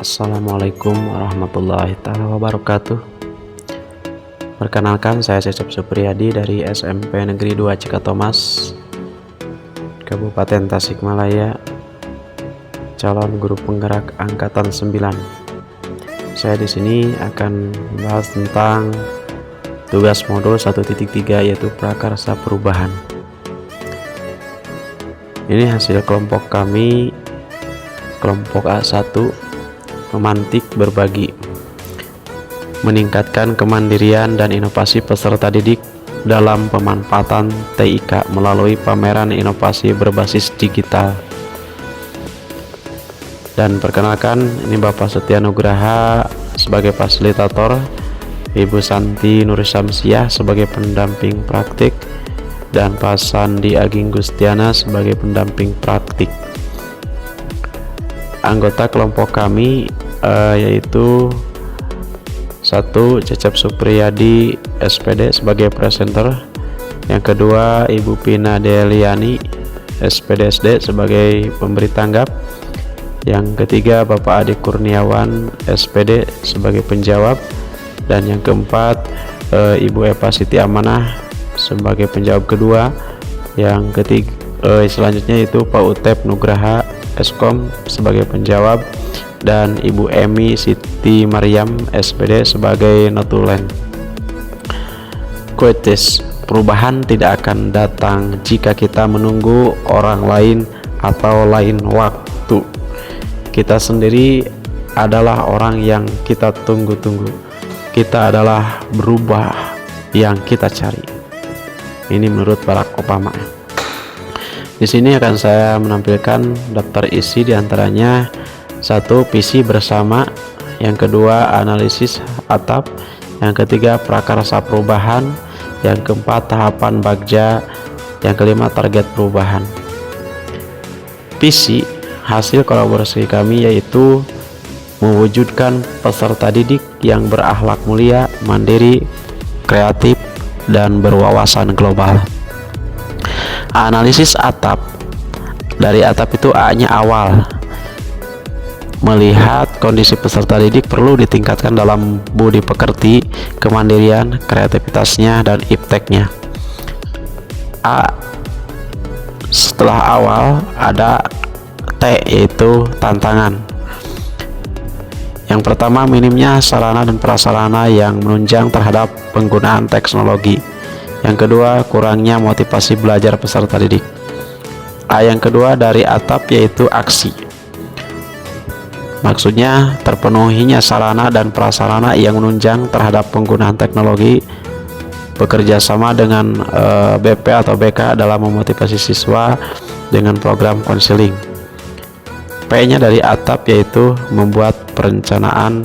Assalamualaikum warahmatullahi wabarakatuh. Perkenalkan, saya Cecep Supriyadi dari SMP Negeri 2 Cikatomas, Kabupaten Tasikmalaya, calon guru penggerak angkatan 9. Saya di sini akan membahas tentang tugas modul 1.3 yaitu prakarsa perubahan. Ini hasil kelompok kami, kelompok A1, memantik berbagi, meningkatkan kemandirian dan inovasi peserta didik dalam pemanfaatan TIK melalui pameran inovasi berbasis digital. Dan perkenalkan, ini Bapak Setia Nugraha sebagai fasilitator, Ibu Santi Nur Syamsiah sebagai pendamping praktik, dan Pak Sandi Aging Gustiana sebagai pendamping praktik. Anggota kelompok kami yaitu 1. Cecep Supriyadi SPD sebagai presenter, yang kedua Ibu Pina Deliani SPDSD sebagai pemberi tanggap, yang ketiga Bapak Adi Kurniawan SPD sebagai penjawab, dan yang keempat Ibu Eva Siti Amanah sebagai penjawab kedua, yang ketiga selanjutnya itu Pak Utep Nugraha Eskom sebagai penjawab, dan Ibu Emi Siti Mariam SPD sebagai notulen. Quotes: perubahan tidak akan datang jika kita menunggu orang lain atau lain waktu. Kita sendiri adalah orang yang kita tunggu-tunggu. Kita adalah berubah yang kita cari. Ini menurut Barack Obama. Di sini akan saya menampilkan daftar isi, diantaranya 1. Visi bersama, yang kedua analisis atap, yang ketiga prakarsa perubahan, yang keempat tahapan bagja, yang kelima target perubahan. Visi hasil kolaborasi kami yaitu mewujudkan peserta didik yang berakhlak mulia, mandiri, kreatif, dan berwawasan global. Analisis atap, dari atap itu A-nya awal, melihat kondisi peserta didik perlu ditingkatkan dalam budi pekerti, kemandirian, kreativitasnya, dan ipteknya. A. Setelah awal ada T, yaitu tantangan. Yang pertama, minimnya sarana dan prasarana yang menunjang terhadap penggunaan teknologi. Yang kedua, kurangnya motivasi belajar peserta didik. A yang kedua dari atap yaitu aksi. Maksudnya terpenuhinya sarana dan prasarana yang menunjang terhadap penggunaan teknologi, bekerja sama dengan BP atau BK dalam memotivasi siswa dengan program konseling. P-nya dari atap yaitu membuat perencanaan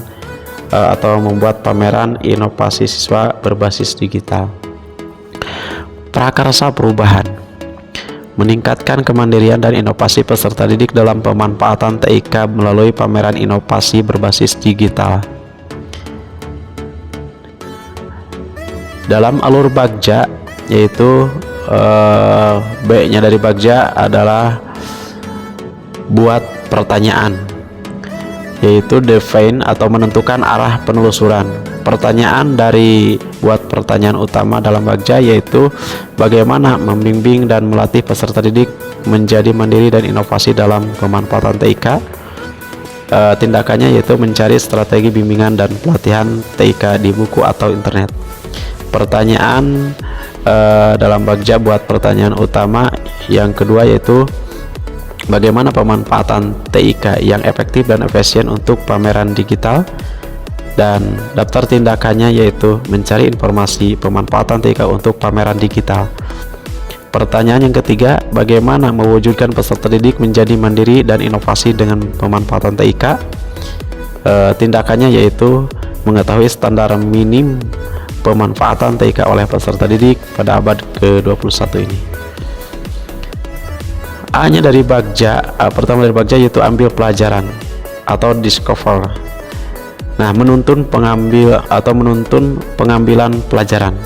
atau membuat pameran inovasi siswa berbasis digital. Prakarsa perubahan, meningkatkan kemandirian dan inovasi peserta didik dalam pemanfaatan TIK melalui pameran inovasi berbasis digital. Dalam alur bagja, yaitu B-nya dari bagja adalah buat pertanyaan, yaitu define atau menentukan arah penelusuran. Pertanyaan dari buat pertanyaan utama dalam bagja yaitu bagaimana membimbing dan melatih peserta didik menjadi mandiri dan inovasi dalam pemanfaatan TIK. Tindakannya yaitu mencari strategi bimbingan dan pelatihan TIK di buku atau internet. Pertanyaan dalam bagja buat pertanyaan utama yang kedua yaitu bagaimana pemanfaatan TIK yang efektif dan efisien untuk pameran digital. Dan daftar tindakannya yaitu mencari informasi pemanfaatan TIK untuk pameran digital. Pertanyaan yang ketiga, bagaimana mewujudkan peserta didik menjadi mandiri dan inovasi dengan pemanfaatan TIK. Tindakannya yaitu mengetahui standar minim pemanfaatan TIK oleh peserta didik pada abad ke-21 ini. A-nya dari bagja, pertama dari bagja yaitu ambil pelajaran atau discover. Nah, menuntun pengambilan pelajaran.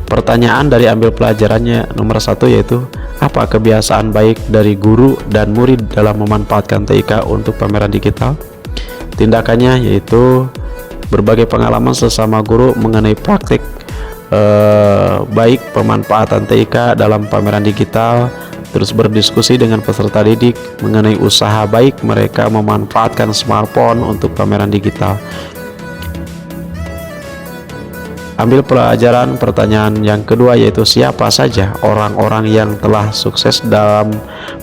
Pertanyaan dari ambil pelajarannya nomor 1 yaitu apa kebiasaan baik dari guru dan murid dalam memanfaatkan TIK untuk pameran digital. Tindakannya yaitu berbagai pengalaman sesama guru mengenai praktik baik pemanfaatan TIK dalam pameran digital, terus berdiskusi dengan peserta didik mengenai usaha baik mereka memanfaatkan smartphone untuk pameran digital. Ambil pelajaran pertanyaan yang kedua, yaitu siapa saja orang-orang yang telah sukses dalam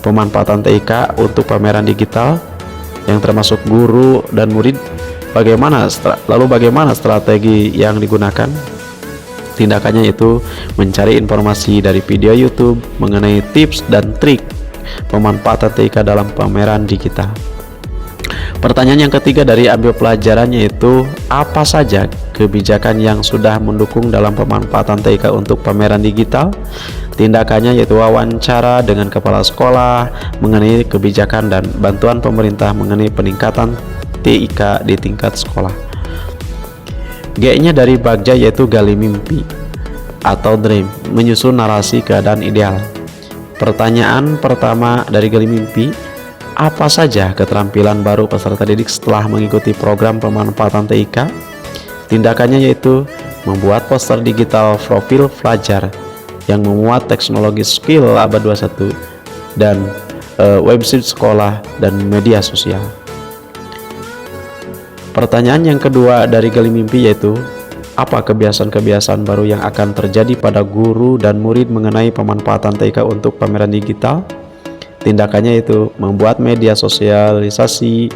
pemanfaatan TIK untuk pameran digital yang termasuk guru dan murid. Lalu bagaimana strategi yang digunakan? Tindakannya yaitu mencari informasi dari video YouTube mengenai tips dan trik pemanfaatan TIK dalam pameran digital. Pertanyaan yang ketiga dari ambil pelajarannya yaitu apa saja kebijakan yang sudah mendukung dalam pemanfaatan TIK untuk pameran digital. Tindakannya yaitu wawancara dengan kepala sekolah mengenai kebijakan dan bantuan pemerintah mengenai peningkatan TIK di tingkat sekolah. G-nya dari Bagja yaitu gali mimpi atau dream, menyusun narasi keadaan ideal. Pertanyaan pertama dari gali mimpi, apa saja keterampilan baru peserta didik setelah mengikuti program pemanfaatan TIK? Tindakannya yaitu membuat poster digital profil pelajar yang memuat teknologi skill abad 21 dan website sekolah dan media sosial. Pertanyaan yang kedua dari gali mimpi yaitu apa kebiasaan-kebiasaan baru yang akan terjadi pada guru dan murid mengenai pemanfaatan TIK untuk pameran digital? Tindakannya itu membuat media sosialisasi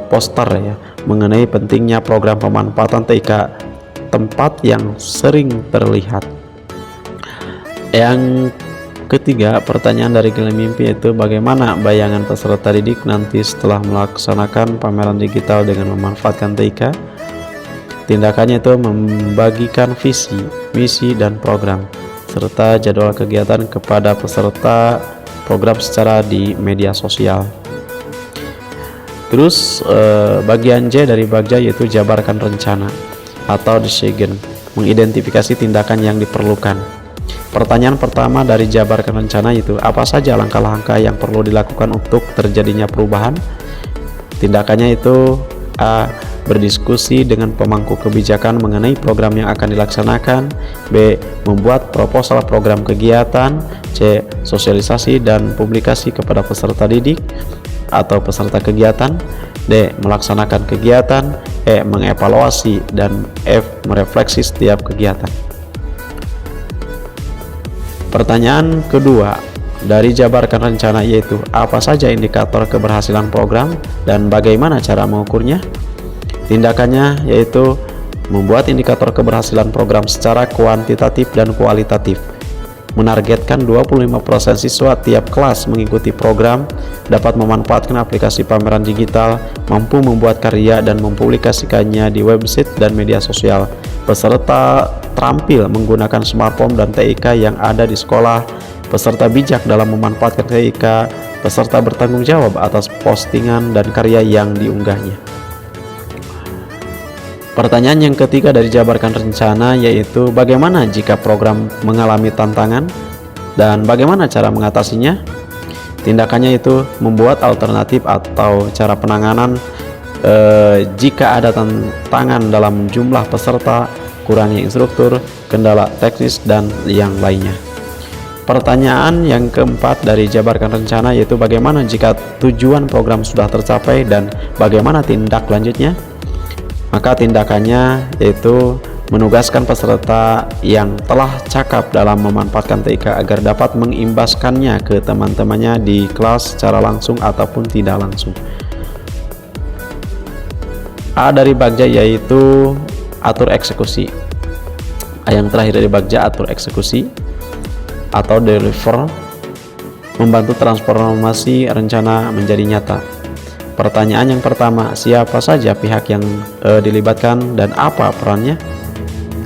poster ya mengenai pentingnya program pemanfaatan TIK tempat yang sering terlihat. Yang ketiga, pertanyaan dari gali mimpi itu bagaimana bayangan peserta didik nanti setelah melaksanakan pameran digital dengan memanfaatkan TIK? Tindakannya itu membagikan visi, misi dan program serta jadwal kegiatan kepada peserta program secara di media sosial. Terus bagian J dari Bagja yaitu jabarkan rencana atau decision, mengidentifikasi tindakan yang diperlukan. Pertanyaan pertama dari jabarkan rencana itu apa saja langkah-langkah yang perlu dilakukan untuk terjadinya perubahan? Tindakannya itu A. Berdiskusi dengan pemangku kebijakan mengenai program yang akan dilaksanakan. B. Membuat proposal program kegiatan. C. Sosialisasi dan publikasi kepada peserta didik atau peserta kegiatan. D. Melaksanakan kegiatan. E. Mengevaluasi. Dan F. Merefleksi setiap kegiatan. Pertanyaan kedua dari jabarkan rencana yaitu apa saja indikator keberhasilan program dan bagaimana cara mengukurnya? Tindakannya yaitu membuat indikator keberhasilan program secara kuantitatif dan kualitatif, menargetkan 25% siswa tiap kelas mengikuti program, dapat memanfaatkan aplikasi pameran digital, mampu membuat karya dan mempublikasikannya di website dan media sosial, peserta terampil menggunakan smartphone dan TIK yang ada di sekolah, peserta bijak dalam memanfaatkan TIK, peserta bertanggung jawab atas postingan dan karya yang diunggahnya. Pertanyaan yang ketiga dari jabarkan rencana yaitu bagaimana jika program mengalami tantangan dan bagaimana cara mengatasinya? Tindakannya itu membuat alternatif atau cara penanganan jika ada tantangan dalam jumlah peserta, kurangnya instruktur, kendala teknis dan yang lainnya. Pertanyaan yang keempat dari jabarkan rencana yaitu bagaimana jika tujuan program sudah tercapai dan bagaimana tindak lanjutnya? Maka tindakannya yaitu menugaskan peserta yang telah cakap dalam memanfaatkan TIK agar dapat mengimbaskannya ke teman-temannya di kelas secara langsung ataupun tidak langsung. A dari Bagja yaitu atur eksekusi. Yang terakhir dari Bagja atur eksekusi atau deliver, membantu transformasi rencana menjadi nyata. Pertanyaan yang pertama, siapa saja pihak yang dilibatkan dan apa perannya?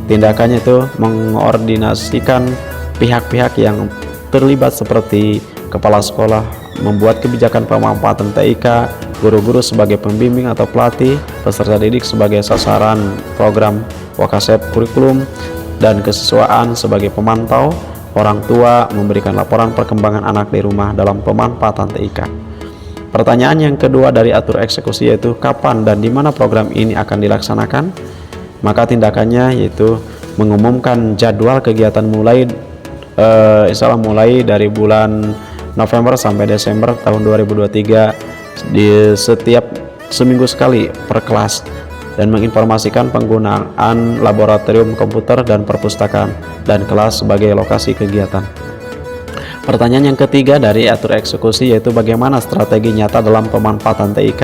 Tindakannya itu mengordinasikan pihak-pihak yang terlibat seperti kepala sekolah, membuat kebijakan pemanfaatan TIK, guru-guru sebagai pembimbing atau pelatih, peserta didik sebagai sasaran program Wakasep kurikulum, dan kesiswaan sebagai pemantau, orang tua memberikan laporan perkembangan anak di rumah dalam pemanfaatan TIK. Pertanyaan yang kedua dari atur eksekusi yaitu kapan dan di mana program ini akan dilaksanakan. Maka tindakannya yaitu mengumumkan jadwal kegiatan mulai mulai dari bulan November sampai Desember tahun 2023 di setiap seminggu sekali per kelas, dan menginformasikan penggunaan laboratorium komputer dan perpustakaan dan kelas sebagai lokasi kegiatan. Pertanyaan yang ketiga dari atur eksekusi yaitu bagaimana strategi nyata dalam pemanfaatan TIK.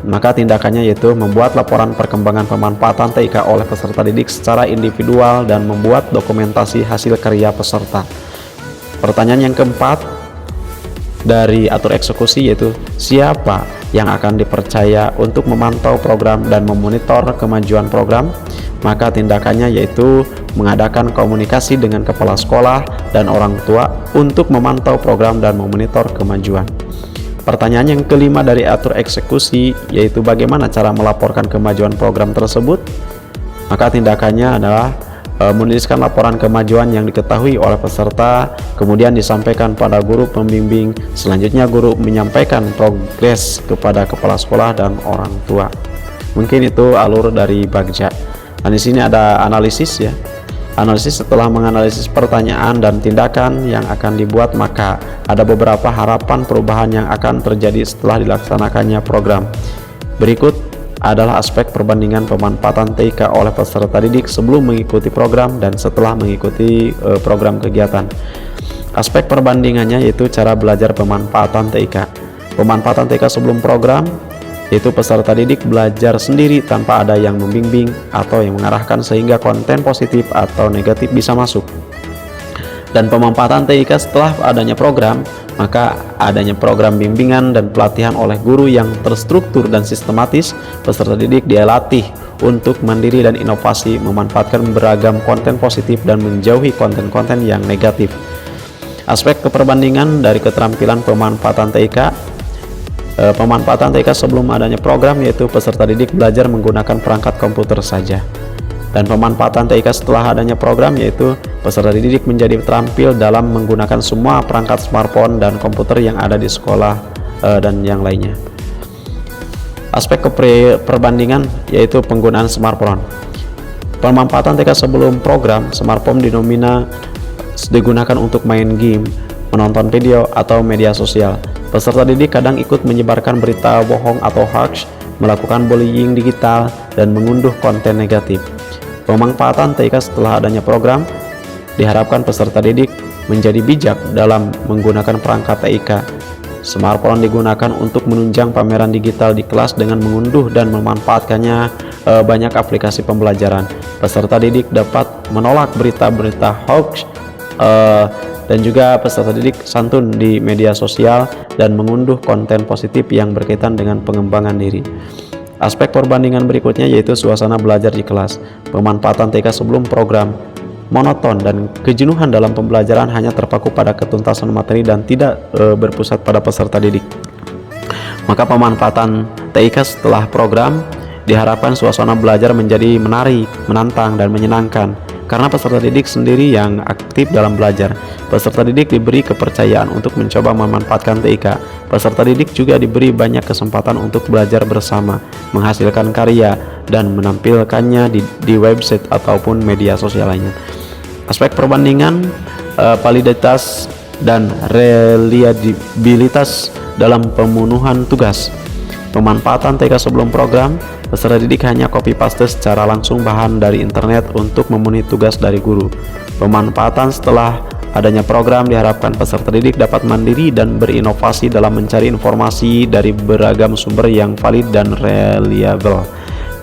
Maka tindakannya yaitu membuat laporan perkembangan pemanfaatan TIK oleh peserta didik secara individual dan membuat dokumentasi hasil karya peserta. Pertanyaan yang keempat dari atur eksekusi yaitu siapa yang akan dipercaya untuk memantau program dan memonitor kemajuan program. Maka tindakannya yaitu mengadakan komunikasi dengan kepala sekolah dan orang tua untuk memantau program dan memonitor kemajuan. Pertanyaan yang kelima dari atur eksekusi yaitu bagaimana cara melaporkan kemajuan program tersebut. Maka tindakannya adalah menuliskan laporan kemajuan yang diketahui oleh peserta, kemudian disampaikan pada guru pembimbing. Selanjutnya guru menyampaikan progres kepada kepala sekolah dan orang tua. Mungkin itu alur dari Bagja. Dan di sini ada analisis ya. Analisis setelah menganalisis pertanyaan dan tindakan yang akan dibuat, maka ada beberapa harapan perubahan yang akan terjadi setelah dilaksanakannya program. Berikut adalah aspek perbandingan pemanfaatan TIK oleh peserta didik sebelum mengikuti program dan setelah mengikuti program kegiatan. Aspek perbandingannya yaitu cara belajar pemanfaatan TIK. Pemanfaatan TIK sebelum program yaitu peserta didik belajar sendiri tanpa ada yang membimbing atau yang mengarahkan sehingga konten positif atau negatif bisa masuk. Dan pemanfaatan TIK setelah adanya program, maka adanya program bimbingan dan pelatihan oleh guru yang terstruktur dan sistematis. Peserta didik dilatih untuk mandiri dan inovasi, memanfaatkan beragam konten positif dan menjauhi konten-konten yang negatif. Aspek keperbandingan dari keterampilan pemanfaatan TIK. Pemanfaatan TIK sebelum adanya program yaitu peserta didik belajar menggunakan perangkat komputer saja. Dan pemanfaatan TIK setelah adanya program yaitu peserta didik menjadi terampil dalam menggunakan semua perangkat smartphone dan komputer yang ada di sekolah dan yang lainnya. Aspek perbandingan yaitu penggunaan smartphone. Pemanfaatan TIK sebelum program, smartphone digunakan untuk main game, menonton video atau media sosial. Peserta didik kadang ikut menyebarkan berita bohong atau hoax, melakukan bullying digital, dan mengunduh konten negatif. Pemanfaatan TIK setelah adanya program, diharapkan peserta didik menjadi bijak dalam menggunakan perangkat TIK. Smartphone digunakan untuk menunjang pameran digital di kelas dengan mengunduh dan memanfaatkannya banyak aplikasi pembelajaran. Peserta didik dapat menolak berita-berita hoax dan juga peserta didik santun di media sosial dan mengunduh konten positif yang berkaitan dengan pengembangan diri. Aspek perbandingan berikutnya yaitu suasana belajar di kelas. Pemanfaatan TIK sebelum program monoton dan kejenuhan dalam pembelajaran hanya terpaku pada ketuntasan materi dan tidak berpusat pada peserta didik. Maka pemanfaatan TIK setelah program diharapkan suasana belajar menjadi menarik, menantang, dan menyenangkan karena peserta didik sendiri yang aktif dalam belajar. Peserta didik diberi kepercayaan untuk mencoba memanfaatkan TIK. Peserta didik juga diberi banyak kesempatan untuk belajar bersama, menghasilkan karya, dan menampilkannya di website ataupun media sosial lainnya. Aspek perbandingan validitas dan reliabilitas dalam pemenuhan tugas. Pemanfaatan TIK sebelum program, peserta didik hanya copy paste secara langsung bahan dari internet untuk memenuhi tugas dari guru. Pemanfaatan setelah adanya program diharapkan peserta didik dapat mandiri dan berinovasi dalam mencari informasi dari beragam sumber yang valid dan reliable,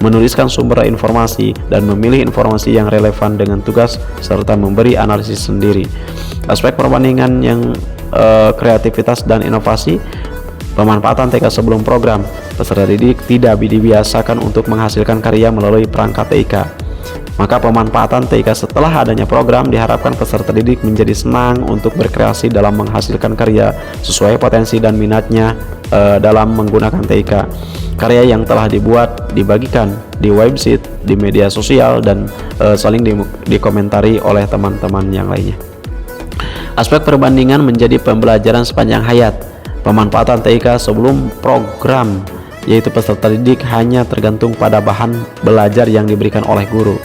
menuliskan sumber informasi dan memilih informasi yang relevan dengan tugas serta memberi analisis sendiri. Aspek perbandingan yang kreativitas dan inovasi. Pemanfaatan TIK sebelum program, peserta didik tidak dibiasakan untuk menghasilkan karya melalui perangkat TIK. Maka pemanfaatan TIK setelah adanya program diharapkan peserta didik menjadi senang untuk berkreasi dalam menghasilkan karya sesuai potensi dan minatnya dalam menggunakan TIK. Karya yang telah dibuat dibagikan di website, di media sosial, dan saling dikomentari oleh teman-teman yang lainnya. Aspek perbandingan menjadi pembelajaran sepanjang hayat. Pemanfaatan TIK sebelum program, yaitu peserta didik hanya tergantung pada bahan belajar yang diberikan oleh guru.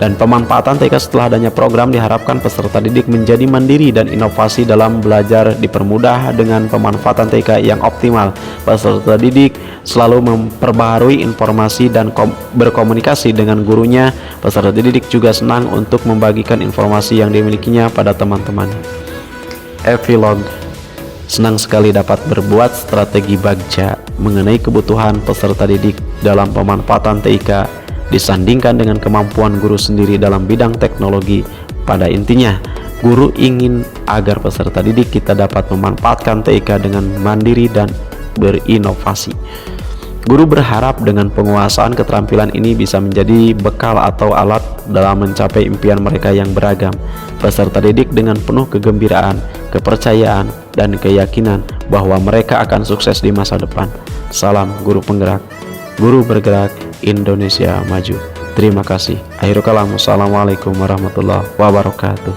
Dan pemanfaatan TIK setelah adanya program diharapkan peserta didik menjadi mandiri dan inovasi dalam belajar dipermudah dengan pemanfaatan TIK yang optimal. Peserta didik selalu memperbaharui informasi dan berkomunikasi dengan gurunya. Peserta didik juga senang untuk membagikan informasi yang dimilikinya pada teman-teman. Epilog. Senang sekali dapat berbuat strategi Bagja mengenai kebutuhan peserta didik dalam pemanfaatan TIK disandingkan dengan kemampuan guru sendiri dalam bidang teknologi. Pada intinya, guru ingin agar peserta didik kita dapat memanfaatkan TIK dengan mandiri dan berinovasi. Guru berharap dengan penguasaan keterampilan ini bisa menjadi bekal atau alat dalam mencapai impian mereka yang beragam. Peserta didik dengan penuh kegembiraan, kepercayaan, dan keyakinan bahwa mereka akan sukses di masa depan. Salam guru penggerak, guru bergerak, Indonesia maju. Terima kasih. Akhirul kalam. Wassalamualaikum warahmatullahi wabarakatuh.